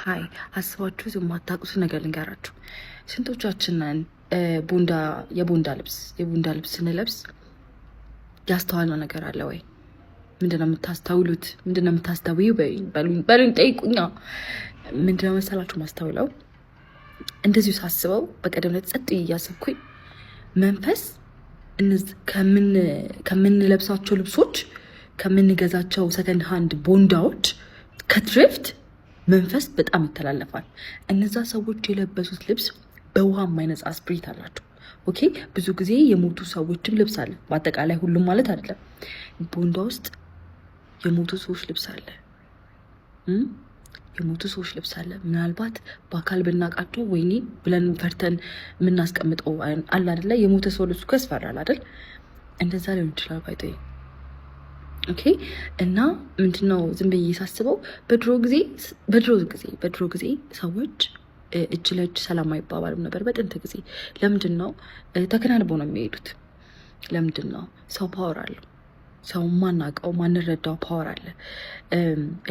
ሀይ አስባችሁት የማታውቁት ነገር ልንገራችሁ። ስንቶቻችንን የቦንዳ ልብስ ስንለብስ ያስተዋልነው ነገር አለ ወይ? ምንድነው የምታስተውሉት? ምንድነው የምታስተውዩ? በሉኝ፣ ጠይቁኛ። ምንድነው መሰላችሁ ማስተውለው? እንደዚሁ ሳስበው በቀደም ዕለት ጸጥ እያሰብኩኝ መንፈስ ከምንለብሳቸው ልብሶች፣ ከምንገዛቸው ሰከንድ ሃንድ ቦንዳዎች፣ ከትሪፍት መንፈስ በጣም ይተላለፋል። እነዛ ሰዎች የለበሱት ልብስ በውሃ የማይነጻ ስፕሪት አላቸው። ኦኬ፣ ብዙ ጊዜ የሞቱ ሰዎችም ልብስ አለ። በአጠቃላይ ሁሉም ማለት አይደለም። ቦንዳ ውስጥ የሞቱ ሰዎች ልብስ አለ። የሞቱ ሰዎች ልብስ አለ። ምናልባት በአካል ብናቃቸው ወይኔ ብለን ፈርተን የምናስቀምጠው አለ አይደለ? የሞተ ሰው ልብሱ ያስፈራል አይደል? እንደዛ ሊሆን ይችላል። ባይጠይ ኦኬ። እና ምንድነው ዝም ብዬ ሳስበው በድሮ ጊዜ ሰዎች እጅ ለእጅ ሰላም አይባባልም ነበር። በጥንት ጊዜ ለምንድን ነው ተከናንበው ነው የሚሄዱት? ለምንድን ነው? ሰው ፓወር አለው። ሰው ማናውቀው ማንረዳው ፓወር አለ።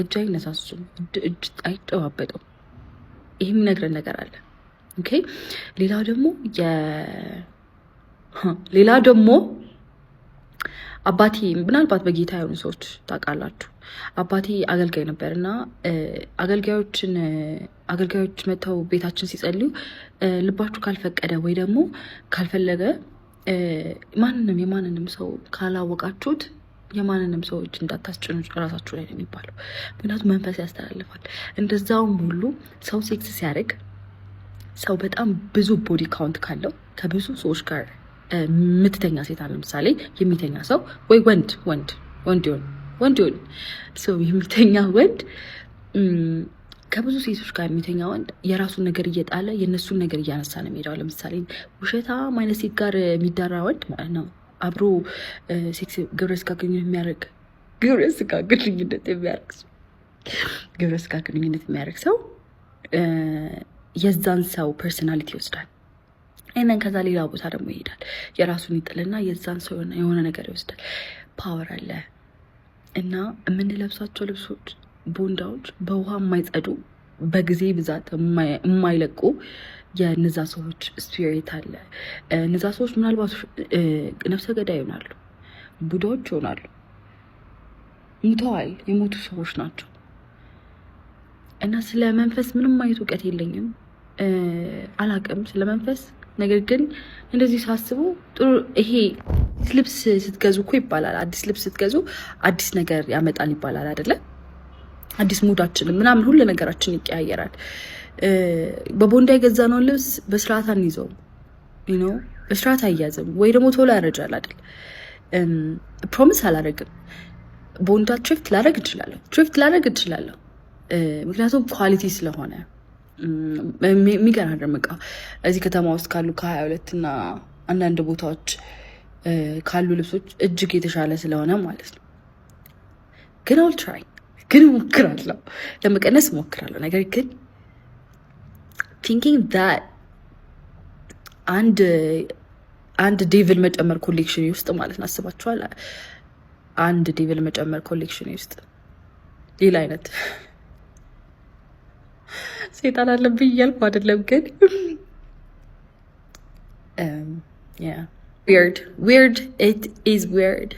እጅ አይነሳሱም፣ እጅ አይጨባበጡም። ይህ የሚነግረን ነገር አለ። ኦኬ። ሌላ ደግሞ አባቴ ምናልባት በጌታ የሆኑ ሰዎች ታውቃላችሁ። አባቴ አገልጋይ ነበር እና አገልጋዮች መጥተው ቤታችን ሲጸልዩ ልባችሁ ካልፈቀደ ወይ ደግሞ ካልፈለገ የማንንም ሰው ካላወቃችሁት የማንንም ሰዎች እንዳታስጭኑ ራሳችሁ ላይ ነው የሚባለው። ምክንያቱም መንፈስ ያስተላልፋል። እንደዛውም ሁሉ ሰው ሴክስ ሲያደርግ ሰው በጣም ብዙ ቦዲ ካውንት ካለው ከብዙ ሰዎች ጋር የምትተኛ ሴት አለ። ለምሳሌ የሚተኛ ሰው ወይ ወንድ ይሁን ሰው የሚተኛ ወንድ ከብዙ ሴቶች ጋር የሚተኛ ወንድ የራሱን ነገር እየጣለ የእነሱን ነገር እያነሳ ነው የሚሄደው። ለምሳሌ ውሸታም አይነት ሴት ጋር የሚዳራ ወንድ ማለት ነው አብሮ ሴክስ ግብረ ስጋ ግንኙነት የሚያደርግ ሰው የዛን ሰው ፐርሶናሊቲ ይወስዳል። ይህንን ከዛ ሌላ ቦታ ደግሞ ይሄዳል። የራሱን ይጥልና የዛን ሰው የሆነ ነገር ይወስዳል። ፓወር አለ። እና የምንለብሳቸው ልብሶች ቦንዳዎች በውሃ የማይጸዱ በጊዜ ብዛት የማይለቁ የነዛ ሰዎች ስፒሪት አለ። እነዛ ሰዎች ምናልባት ነፍሰ ገዳይ ይሆናሉ፣ ቡዳዎች ይሆናሉ፣ ሙተዋል፣ የሞቱ ሰዎች ናቸው። እና ስለ መንፈስ ምንም አይነት እውቀት የለኝም፣ አላቅም ስለ መንፈስ። ነገር ግን እንደዚህ ሳስቡ ጥሩ ይሄ ልብስ ስትገዙ እኮ ይባላል፣ አዲስ ልብስ ስትገዙ አዲስ ነገር ያመጣል ይባላል አይደለ? አዲስ ሙዳችን ምናምን ሁሉ ነገራችን ይቀያየራል። በቦንዳ የገዛነውን ልብስ በስርዓት አንይዘው፣ በስርዓት አያዝም፣ ወይ ደግሞ ቶሎ ያረጃል አይደል? ፕሮሚስ አላረግም። ቦንዳ ትሪፍት ላረግ እችላለሁ፣ ምክንያቱም ኳሊቲ ስለሆነ የሚገራርም እቃ እዚህ ከተማ ውስጥ ካሉ ከ22 እና አንዳንድ ቦታዎች ካሉ ልብሶች እጅግ የተሻለ ስለሆነ ማለት ነው። ግን እሞክራለሁ፣ ለመቀነስ እሞክራለሁ። ነገር ግን ቲንኪንግ ዛት አንድ ዴቪል መጨመር ኮሌክሽን ውስጥ ማለት ነው፣ አስባችኋል? አንድ ዴቪል መጨመር ኮሌክሽን ውስጥ ሌላ አይነት ሴጣን አለብኝ እያልኩ አይደለም፣ ግን weird. It is weird.